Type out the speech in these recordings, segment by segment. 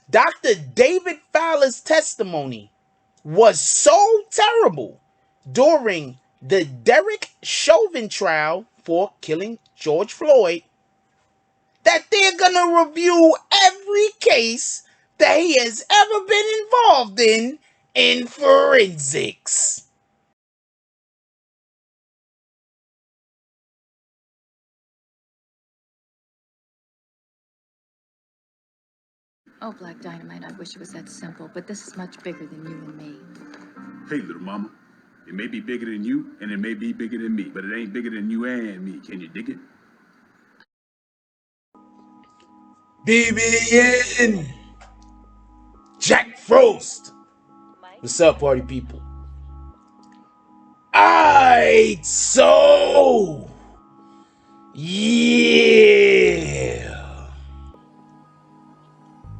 Dr. David Fowler's testimony was so terrible during the Derek Chauvin trial for killing George Floyd that they're gonna review every case that he has ever been involved in forensics. Oh, Black Dynamite, I wish it was that simple, but this is much bigger than you and me. Hey, little mama. It may be bigger than you, and it may be bigger than me, but it ain't bigger than you and me. Can you dig it? BBN Jack Frost. What's up, party people? Alright, so yeah.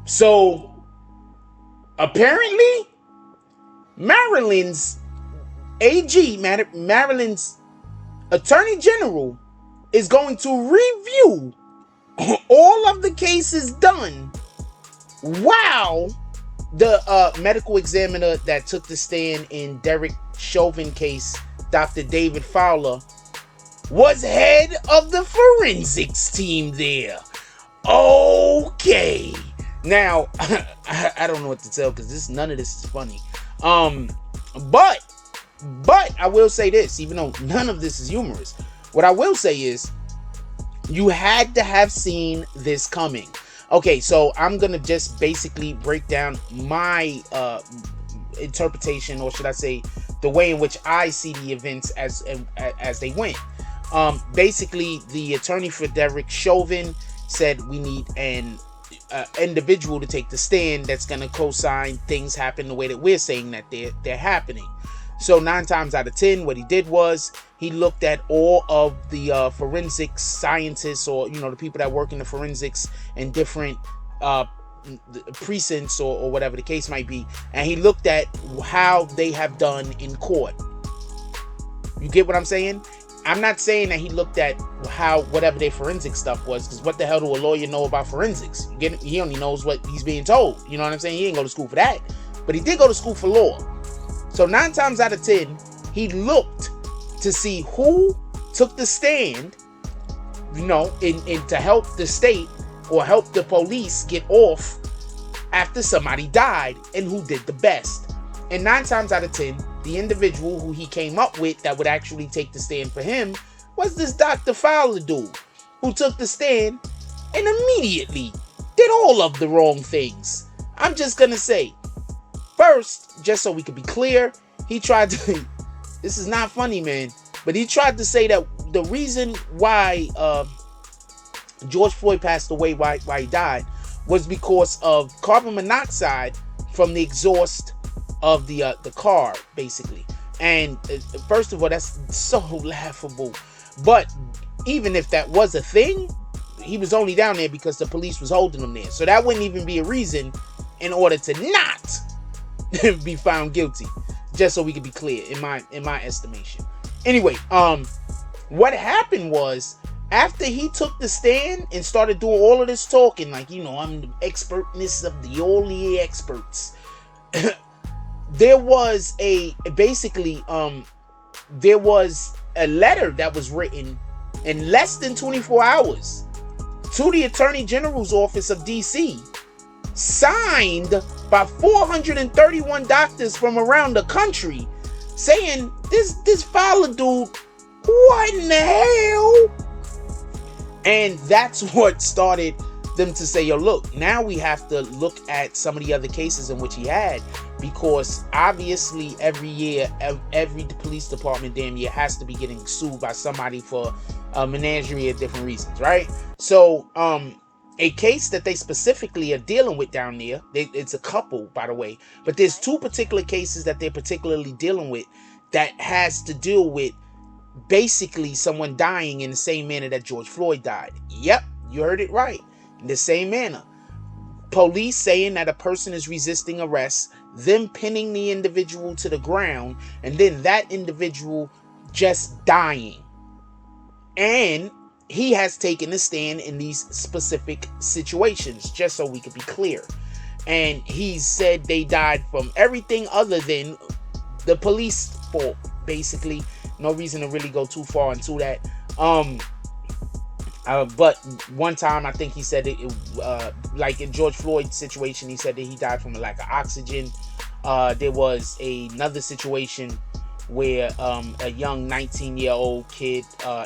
So apparently, Maryland's AG, Maryland's Attorney General, is going to review all of the cases done while the medical examiner that took the stand in Derek Chauvin case, Dr. David Fowler, was head of the forensics team there. Okay. Now, I don't know what to tell because none of this is funny. But I will say this, even though none of this is humorous, what I will say is you had to have seen this coming. Okay, so I'm gonna just basically break down my interpretation, or should I say, the way in which I see the events as they went. Basically, the attorney for Derek Chauvin said we need an individual to take the stand that's gonna co-sign things happen the way that we're saying that they're happening. So 9 times out of 10, what he did was he looked at all of the forensic scientists, or the people that work in the forensics in different precincts or whatever the case might be, and he looked at how they have done in court. You get what I'm saying? I'm not saying that he looked at how whatever their forensic stuff was, because what the hell do a lawyer know about forensics? You get it? He only knows what he's being told. You know what I'm saying? He ain't go to school for that, but he did go to school for law. So 9 times out of 10, he looked to see who took the stand, in to help the state or help the police get off after somebody died, and who did the best. And 9 times out of 10, the individual who he came up with that would actually take the stand for him was this Dr. Fowler dude, who took the stand and immediately did all of the wrong things. I'm just gonna say, first, just so we could be clear, he tried to, this is not funny, man, but he tried to say that the reason why George Floyd passed away, why he died, was because of carbon monoxide from the exhaust of the car, basically. And first of all, that's so laughable. But even if that was a thing, he was only down there because the police was holding him there. So that wouldn't even be a reason in order to not be found guilty. Just so we can be clear, in my estimation. Anyway, what happened was, after he took the stand and started doing all of this talking, like, I'm the expertness of the only experts. There was there was a letter that was written in less than 24 hours to the Attorney General's office of DC, signed by 431 doctors from around the country, saying this Fowler dude, what in the hell? And that's what started them to say, yo, look, now we have to look at some of the other cases in which he had, because obviously every year, every police department damn year has to be getting sued by somebody for a menagerie of different reasons, right? So a case that they specifically are dealing with down there, it's a couple, by the way, but there's 2 particular cases that they're particularly dealing with that has to deal with basically someone dying in the same manner that George Floyd died. Yep, you heard it right. In the same manner. Police saying that a person is resisting arrest, them pinning the individual to the ground, and then that individual just dying. And he has taken a stand in these specific situations, just so we could be clear. And he said they died from everything other than the police fault, basically. No reason to really go too far into that. But one time I think he said like in George Floyd's situation, he said that he died from a lack of oxygen. There was another situation where a young 19-year-old kid,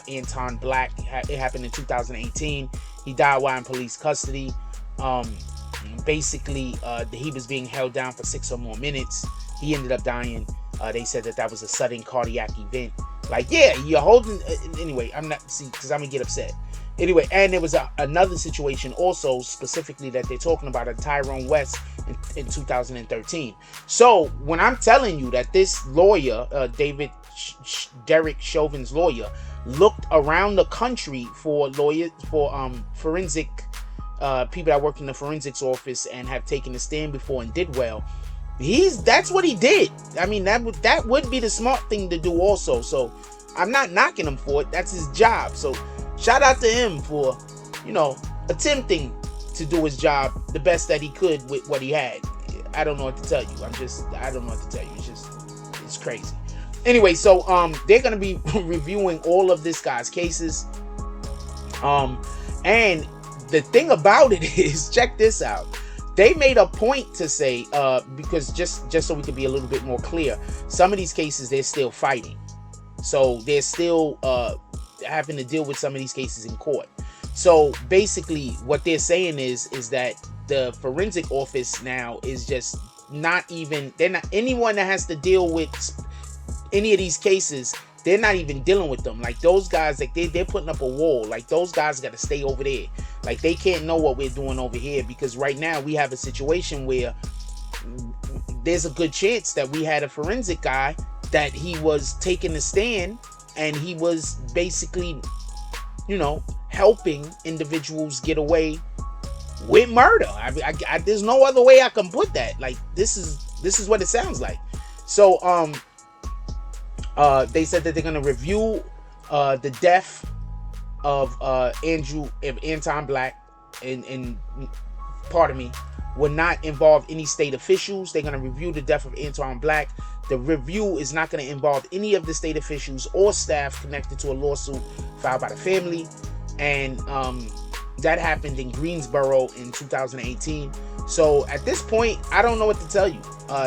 Anton Black, it happened in 2018. He died while in police custody. Basically, he was being held down for 6 or more minutes. He ended up dying. They said that was a sudden cardiac event. Like, yeah, you're holding... anyway, I'm not... See, because I'm going to get upset. Anyway, and there was another situation also, specifically, that they're talking about at Tyrone West in 2013. So, when I'm telling you that this lawyer, Derek Chauvin's lawyer, looked around the country for lawyers, for forensic people that work in the forensics office and have taken a stand before and did well, that's what he did. I mean, that would be the smart thing to do also. So I'm not knocking him for it. That's his job. So shout out to him for, attempting to do his job the best that he could with what he had. I don't know what to tell you. I don't know what to tell you. It's crazy. Anyway, so they're gonna be reviewing all of this guy's cases. And the thing about it is, check this out. They made a point to say, because just so we can be a little bit more clear, some of these cases they're still fighting. So they're still having to deal with some of these cases in court. So basically what they're saying is that the forensic office now is just anyone that has to deal with any of these cases, they're not even dealing with them. Like those guys, like they're putting up a wall. Like those guys got to stay over there. Like they can't know what we're doing over here, because right now we have a situation where there's a good chance that we had a forensic guy that he was taking a stand and he was basically, helping individuals get away with murder. There's no other way I can put that. Like this is what it sounds like. So they said that they're gonna review the death of Anton Black, and pardon me, will not involve any state officials. They're gonna review the death of Anton Black. The review is not going to involve any of the state officials or staff connected to a lawsuit filed by the family. And that happened in Greensboro in 2018. So at this point, I don't know what to tell you.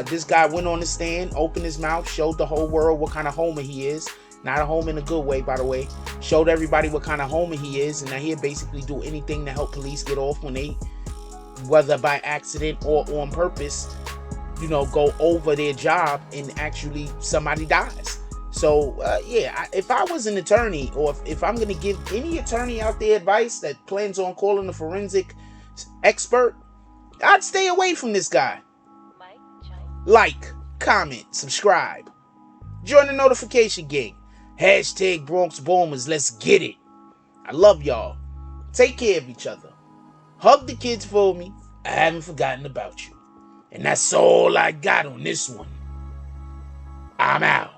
This guy went on the stand, opened his mouth, showed the whole world what kind of homer he is. Not a homer in a good way, by the way. Showed everybody what kind of homer he is. And now he'll basically do anything to help police get off when they, whether by accident or on purpose, go over their job and actually somebody dies. So if I was an attorney, or if I'm going to give any attorney out there advice that plans on calling a forensic expert, I'd stay away from this guy. Like, comment, subscribe, join the notification gang. Hashtag Bronx Bombers. Let's get it. I love y'all. Take care of each other. Hug the kids for me. I haven't forgotten about you. And that's all I got on this one. I'm out.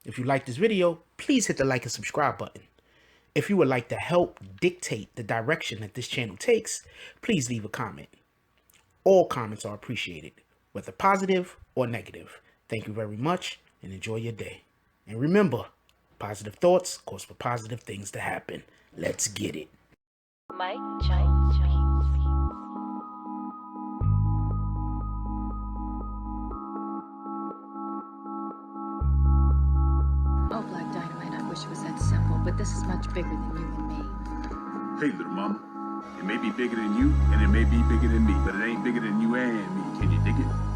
If you like this video, please hit the like and subscribe button. If you would like to help dictate the direction that this channel takes, please leave a comment. All comments are appreciated, whether positive or negative. Thank you very much and enjoy your day. And remember, positive thoughts cause for positive things to happen. Let's get it. Mike, Oh, Black Dynamite, I wish it was that simple, but this is much bigger than you and me. Hey, little mama. It may be bigger than you, and it may be bigger than me, but it ain't bigger than you and me. Can you dig it?